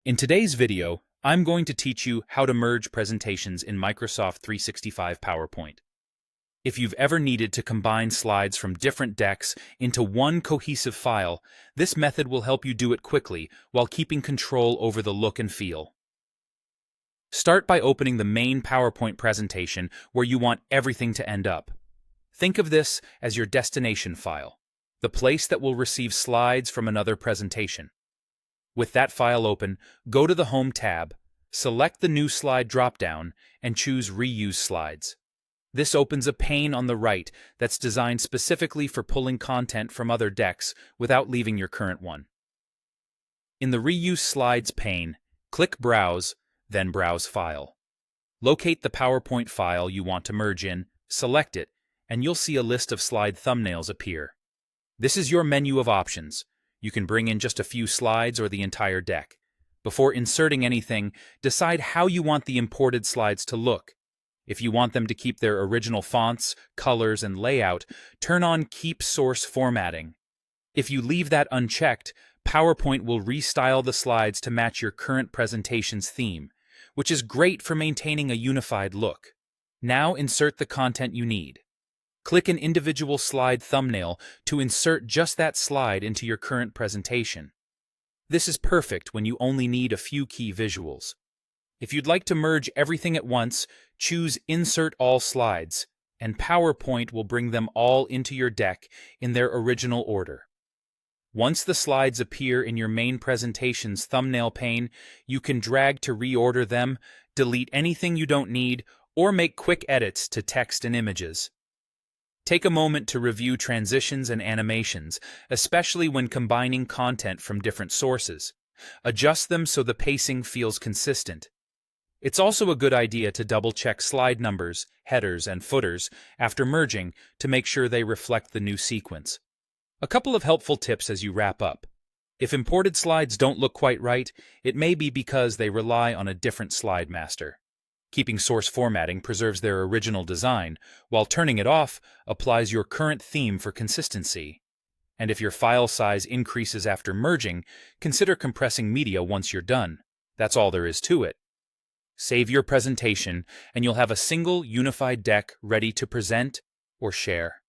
In today's video, I'm going to teach you how to merge presentations in Microsoft 365 PowerPoint. If you've ever needed to combine slides from different decks into one cohesive file, this method will help you do it quickly while keeping control over the look and feel. Start by opening the main PowerPoint presentation where you want everything to end up. Think of this as your destination file, the place that will receive slides from another presentation. With that file open, go to the Home tab, select the New Slide dropdown, and choose Reuse Slides. This opens a pane on the right that's designed specifically for pulling content from other decks without leaving your current one. In the Reuse Slides pane, click Browse, then Browse File. Locate the PowerPoint file you want to merge in, select it, and you'll see a list of slide thumbnails appear. This is your menu of options. You can bring in just a few slides or the entire deck. Before inserting anything, decide how you want the imported slides to look. If you want them to keep their original fonts, colors, and layout, turn on Keep Source Formatting. If you leave that unchecked, PowerPoint will restyle the slides to match your current presentation's theme, which is great for maintaining a unified look. Now insert the content you need. Click an individual slide thumbnail to insert just that slide into your current presentation. This is perfect when you only need a few key visuals. If you'd like to merge everything at once, choose Insert All Slides, and PowerPoint will bring them all into your deck in their original order. Once the slides appear in your main presentation's thumbnail pane, you can drag to reorder them, delete anything you don't need, or make quick edits to text and images. Take a moment to review transitions and animations, especially when combining content from different sources. Adjust them so the pacing feels consistent. It's also a good idea to double-check slide numbers, headers, and footers after merging to make sure they reflect the new sequence. A couple of helpful tips as you wrap up. If imported slides don't look quite right, it may be because they rely on a different slide master. Keeping source formatting preserves their original design, while turning it off applies your current theme for consistency. And if your file size increases after merging, consider compressing media once you're done. That's all there is to it. Save your presentation, and you'll have a single unified deck ready to present or share.